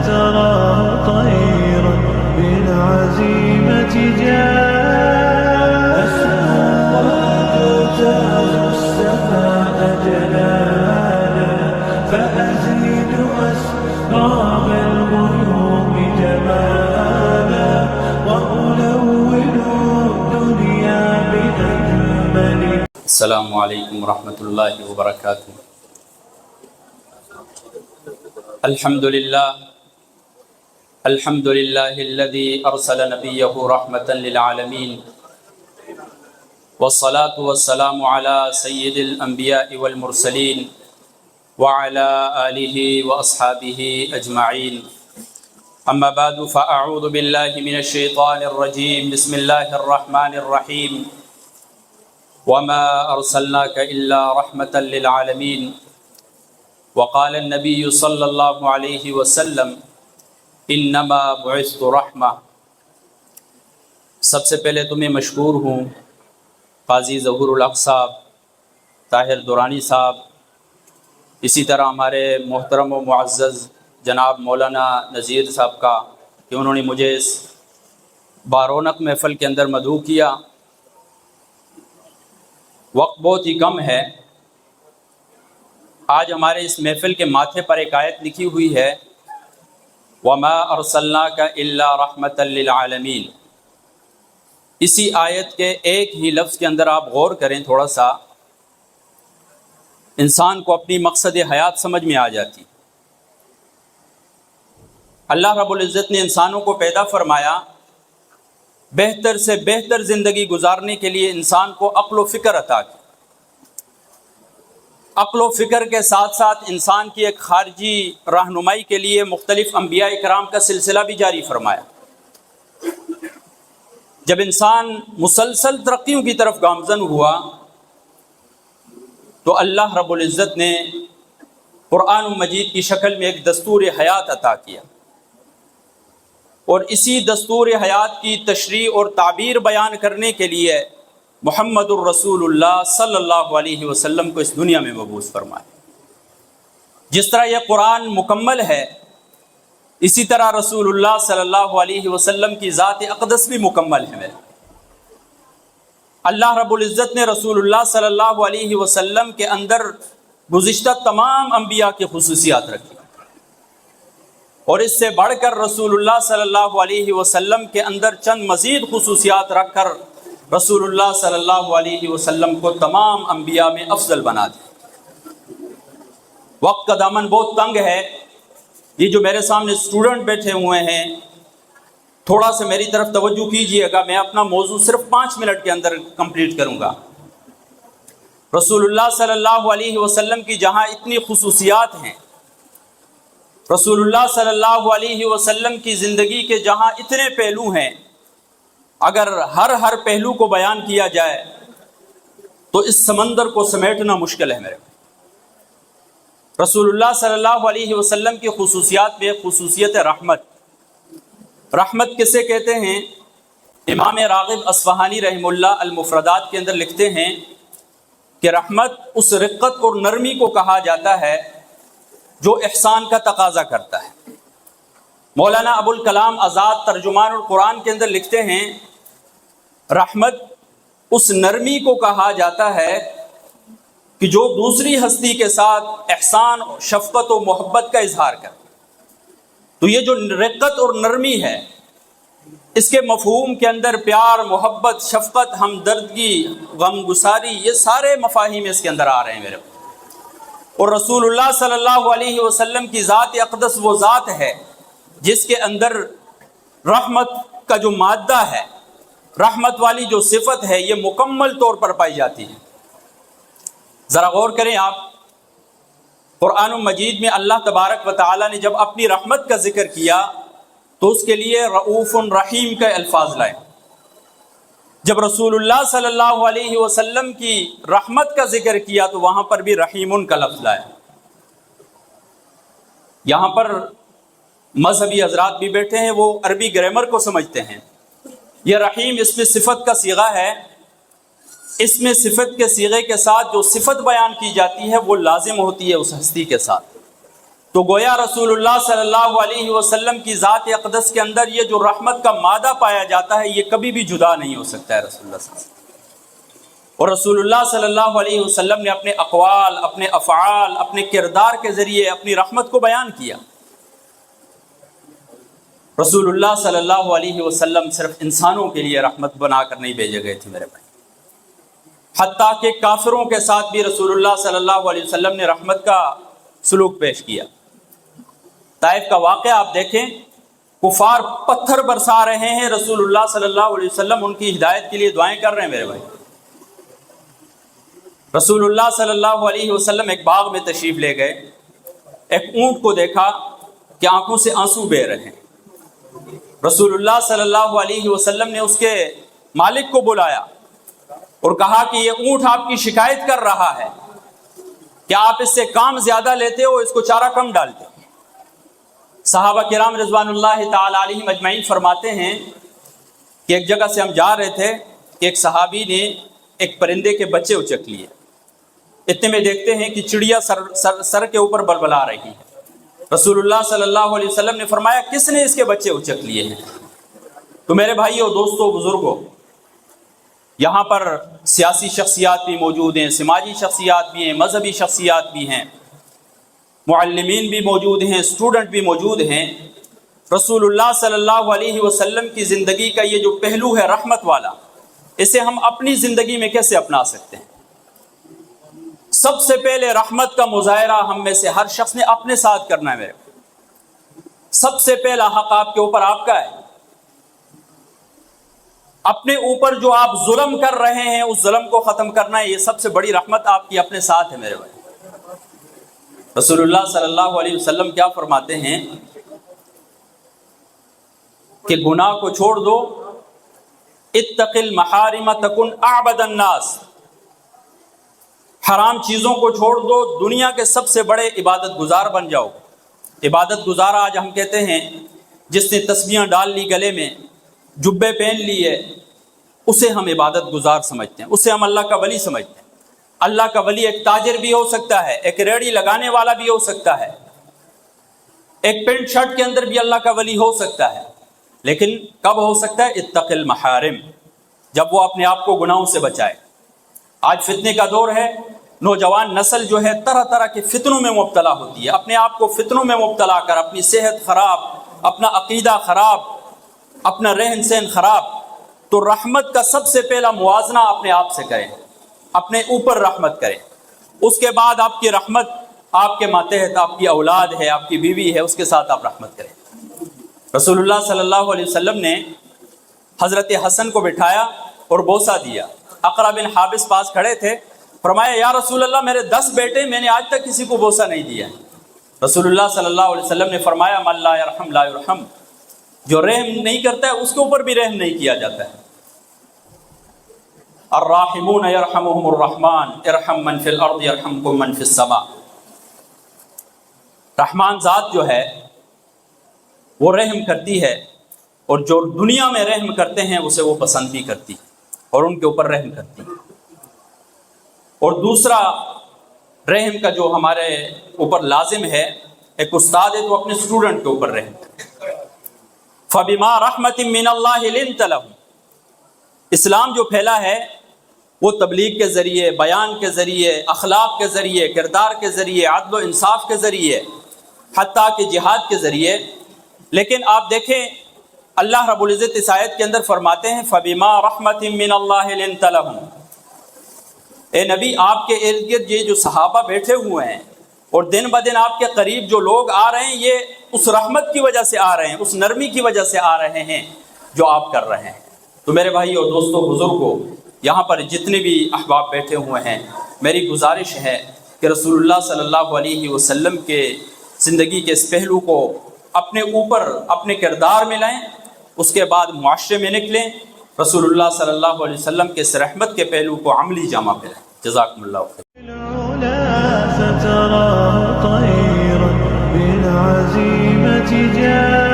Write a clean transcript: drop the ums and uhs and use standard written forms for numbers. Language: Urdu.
تراه طيرا بالعزيمة جاء أسمع وتجتاز السماء جلالا فأزيد أسرى بالغيوم جمالا وألون الدنيا بأجمل. السلام علیکم ورحمۃ اللہ وبرکاتہ. الحمد للہ الذی ارسل نبیہ رحمۃ للعالمین والصلاة والسلام علی سید الانبیاء والمرسلین وعلی آلہ واصحابہ اجمعین. اما بعد فاعوذ باللہ من الشیطان الرجیم. بسم اللہ الرحمن الرحیم. وما ارسلناک الا رحمۃ للعالمین. وقال النبی صلی اللہ علیہ وسلم انما بعثت رحمہ. سب سے پہلے تمہیں مشکور ہوں قاضی ظہور الحق صاحب، طاہر دورانی صاحب، اسی طرح ہمارے محترم و معزز جناب مولانا نذیر صاحب کا کہ انہوں نے مجھے اس بارونق محفل کے اندر مدعو کیا. وقت بہت ہی کم ہے. آج ہمارے اس محفل کے ماتھے پر ایک آیت لکھی ہوئی ہے وَمَا أَرْسَلْنَاكَ إِلَّا رَحْمَةً لِلْعَالَمِينَ. اسی آیت کے ایک ہی لفظ کے اندر آپ غور کریں تھوڑا سا، انسان کو اپنی مقصد حیات سمجھ میں آ جاتی. اللہ رب العزت نے انسانوں کو پیدا فرمایا بہتر سے بہتر زندگی گزارنے کے لیے انسان کو عقل و فکر عطا کی. عقل و فکر کے ساتھ ساتھ انسان کی ایک خارجی رہنمائی کے لیے مختلف انبیاء کرام کا سلسلہ بھی جاری فرمایا. جب انسان مسلسل ترقیوں کی طرف گامزن ہوا تو اللہ رب العزت نے قرآن مجید کی شکل میں ایک دستور حیات عطا کیا، اور اسی دستور حیات کی تشریح اور تعبیر بیان کرنے کے لیے محمد الرسول اللہ صلی اللہ علیہ وسلم کو اس دنیا میں مبعوث فرمایا. جس طرح یہ قرآن مکمل ہے اسی طرح رسول اللہ صلی اللہ علیہ وسلم کی ذات اقدس بھی مکمل ہے. میرے اللہ رب العزت نے رسول اللہ صلی اللہ علیہ وسلم کے اندر گزشتہ تمام انبیاء کی خصوصیات رکھی، اور اس سے بڑھ کر رسول اللہ صلی اللہ علیہ وسلم کے اندر چند مزید خصوصیات رکھ کر رسول اللہ صلی اللہ علیہ وسلم کو تمام انبیاء میں افضل بنا دیا. وقت کا دامن بہت تنگ ہے. یہ جو میرے سامنے اسٹوڈنٹ بیٹھے ہوئے ہیں تھوڑا سا میری طرف توجہ کیجئے گا. میں اپنا موضوع صرف 5 منٹ کے اندر کمپلیٹ کروں گا. رسول اللہ صلی اللہ علیہ وسلم کی جہاں اتنی خصوصیات ہیں، رسول اللہ صلی اللہ علیہ وسلم کی زندگی کے جہاں اتنے پہلو ہیں، اگر ہر پہلو کو بیان کیا جائے تو اس سمندر کو سمیٹنا مشکل ہے. میرے رسول اللہ صلی اللہ علیہ وسلم کی خصوصیات میں خصوصیت رحمت. رحمت کسے کہتے ہیں؟ امام راغب اصفہانی رحم اللہ المفردات کے اندر لکھتے ہیں کہ رحمت اس رقت اور نرمی کو کہا جاتا ہے جو احسان کا تقاضا کرتا ہے. مولانا ابوالکلام آزاد ترجمان القرآن کے اندر لکھتے ہیں رحمت اس نرمی کو کہا جاتا ہے کہ جو دوسری ہستی کے ساتھ احسان، شفقت و محبت کا اظہار کرے. تو یہ جو رقت اور نرمی ہے اس کے مفہوم کے اندر پیار، محبت، شفقت، ہمدردگی، غم گساری، یہ سارے مفاہیم اس کے اندر آ رہے ہیں میرے. اور رسول اللہ صلی اللہ علیہ وسلم کی ذات اقدس وہ ذات ہے جس کے اندر رحمت کا جو مادہ ہے، رحمت والی جو صفت ہے، یہ مکمل طور پر پائی جاتی ہے. ذرا غور کریں آپ، قرآن مجید میں اللہ تبارک و تعالی نے جب اپنی رحمت کا ذکر کیا تو اس کے لیے رؤوف رحیم کے الفاظ لائے. جب رسول اللہ صلی اللہ علیہ وسلم کی رحمت کا ذکر کیا تو وہاں پر بھی رحیم کا لفظ لایا. یہاں پر مذہبی حضرات بھی بیٹھے ہیں، وہ عربی گرامر کو سمجھتے ہیں. یہ رحیم اس میں صفت کا صیغہ ہے. اس میں صفت کے صیغے کے ساتھ جو صفت بیان کی جاتی ہے وہ لازم ہوتی ہے اس ہستی کے ساتھ. تو گویا رسول اللہ صلی اللہ علیہ وسلم کی ذات اقدس کے اندر یہ جو رحمت کا مادہ پایا جاتا ہے یہ کبھی بھی جدا نہیں ہو سکتا ہے رسول اللہ صلی اللہ علیہ وسلم۔ اور رسول اللہ صلی اللہ علیہ وسلم نے اپنے اقوال، اپنے افعال، اپنے کردار کے ذریعے اپنی رحمت کو بیان کیا۔ رسول اللہ صلی اللہ علیہ وسلم صرف انسانوں کے لیے رحمت بنا کر نہیں بھیجے گئے تھے میرے بھائی، حتیٰ کہ کافروں کے ساتھ بھی رسول اللہ صلی اللہ علیہ وسلم نے رحمت کا سلوک پیش کیا۔ طائف کا واقعہ آپ دیکھیں، کفار پتھر برسا رہے ہیں، رسول اللہ صلی اللہ علیہ وسلم ان کی ہدایت کے لیے دعائیں کر رہے ہیں میرے بھائی۔ رسول اللہ صلی اللہ علیہ وسلم ایک باغ میں تشریف لے گئے، ایک اونٹ کو دیکھا کہ آنکھوں سے آنسو بہہ رہے ہیں۔ رسول اللہ صلی اللہ علیہ وسلم نے اس کے مالک کو بلایا اور کہا کہ یہ اونٹ آپ کی شکایت کر رہا ہے کہ آپ اس سے کام زیادہ لیتے ہو، اس کو چارہ کم ڈالتے ہو۔ صحابہ کرام رضوان اللہ تعالی علیہم اجمعین فرماتے ہیں کہ ایک جگہ سے ہم جا رہے تھے کہ ایک صحابی نے ایک پرندے کے بچے اچک لیے۔ اتنے میں دیکھتے ہیں کہ چڑیا سر کے اوپر بلبلا رہی ہے۔ رسول اللہ صلی اللہ علیہ وسلم نے فرمایا کس نے اس کے بچے اچک لیے ہیں؟ تو میرے بھائیو، دوستو، بزرگوں، یہاں پر سیاسی شخصیات بھی موجود ہیں، سماجی شخصیات بھی ہیں، مذہبی شخصیات بھی ہیں، معلمین بھی موجود ہیں، اسٹوڈنٹ بھی موجود ہیں۔ رسول اللہ صلی اللہ علیہ وسلم کی زندگی کا یہ جو پہلو ہے رحمت والا، اسے ہم اپنی زندگی میں کیسے اپنا سکتے ہیں؟ سب سے پہلے رحمت کا مظاہرہ ہم میں سے ہر شخص نے اپنے ساتھ کرنا ہے۔ میرے سب سے پہلا حق آپ کے اوپر آپ کا ہے۔ اپنے اوپر جو آپ ظلم کر رہے ہیں اس ظلم کو ختم کرنا ہے، یہ سب سے بڑی رحمت آپ کی اپنے ساتھ ہے میرے بھائی۔ رسول اللہ صلی اللہ علیہ وسلم کیا فرماتے ہیں کہ گناہ کو چھوڑ دو، اتق المحارم تکن اعبد الناس، حرام چیزوں کو چھوڑ دو، دنیا کے سب سے بڑے عبادت گزار بن جاؤ۔ عبادت گزار آج ہم کہتے ہیں جس نے تسبیحاں ڈال لی گلے میں، جبے پہن لیے، اسے ہم عبادت گزار سمجھتے ہیں، اسے ہم اللہ کا ولی سمجھتے ہیں۔ اللہ کا ولی ایک تاجر بھی ہو سکتا ہے، ایک ریڑھی لگانے والا بھی ہو سکتا ہے، ایک پینٹ شرٹ کے اندر بھی اللہ کا ولی ہو سکتا ہے، لیکن کب ہو سکتا ہے؟ اتق المحارم، جب وہ اپنے آپ کو گناہوں سے بچائے۔ آج فتنے کا دور ہے، نوجوان نسل جو ہے طرح طرح کے فتنوں میں مبتلا ہوتی ہے، اپنے آپ کو فتنوں میں مبتلا کر اپنی صحت خراب، اپنا عقیدہ خراب، اپنا رہن سہن خراب۔ تو رحمت کا سب سے پہلا موازنہ اپنے آپ سے کریں، اپنے اوپر رحمت کریں، اس کے بعد آپ کی رحمت آپ کے ماتحت آپ کی اولاد ہے، آپ کی بیوی ہے، اس کے ساتھ آپ رحمت کریں۔ رسول اللہ صلی اللہ علیہ وسلم نے حضرت حسن کو بٹھایا اور بوسہ دیا۔ اقرا بن حابس پاس کھڑے تھے، فرمایا یا رسول اللہ میرے 10 بیٹے، میں نے آج تک کسی کو بوسہ نہیں دیا۔ رسول اللہ صلی اللہ علیہ وسلم نے فرمایا من لا یرحم لا یرحم، جو رحم نہیں کرتا ہے اس کے اوپر بھی رحم نہیں کیا جاتا ہے۔ الراحمون یرحمهم الرحمن ارحم من فی الارض یرحمکم من فی السماء۔ رحمان ذات جو ہے وہ رحم کرتی ہے، اور جو دنیا میں رحم کرتے ہیں اسے وہ پسند بھی کرتی ہے اور ان کے اوپر رحم کرتی ہے۔ اور دوسرا رحم کا جو ہمارے اوپر لازم ہے، ایک استاد ہے تو اپنے اسٹوڈنٹ کے اوپر رحم کرے۔ فَبِمَا رَحْمَةٍ مِّنَ اللَّهِ لِنْتَ لَهُمْ، اسلام جو پھیلا ہے وہ تبلیغ کے ذریعے، بیان کے ذریعے، اخلاق کے ذریعے، کردار کے ذریعے، عدل و انصاف کے ذریعے، حتیٰ کہ جہاد کے ذریعے۔ لیکن آپ دیکھیں اللہ رب العزت اس آیت کے اندر فرماتے ہیں فَبِمَا رَحْمَةٍ مِّنَ اللَّهِ لِنْتَ لَهُمْ، اے نبی آپ کے ارد گرد یہ جو صحابہ بیٹھے ہوئے ہیں اور دن بدن آپ کے قریب جو لوگ آ رہے ہیں، یہ اس رحمت کی وجہ سے آ رہے ہیں، اس نرمی کی وجہ سے آ رہے ہیں جو آپ کر رہے ہیں۔ تو میرے بھائی اور دوستوں، بزرگوں، یہاں پر جتنے بھی احباب بیٹھے ہوئے ہیں، میری گزارش ہے کہ رسول اللہ صلی اللہ علیہ وسلم کے زندگی کے اس پہلو کو اپنے اوپر، اپنے کردار میں لائیں، اس کے بعد معاشرے میں نکلیں، رسول اللہ صلی اللہ علیہ وسلم کے اس رحمت کے پہلو کو عملی جامہ پہنائیں۔ جزاکم اللہ خیر۔ العلا فتراه طيرا بالعزيمة جاء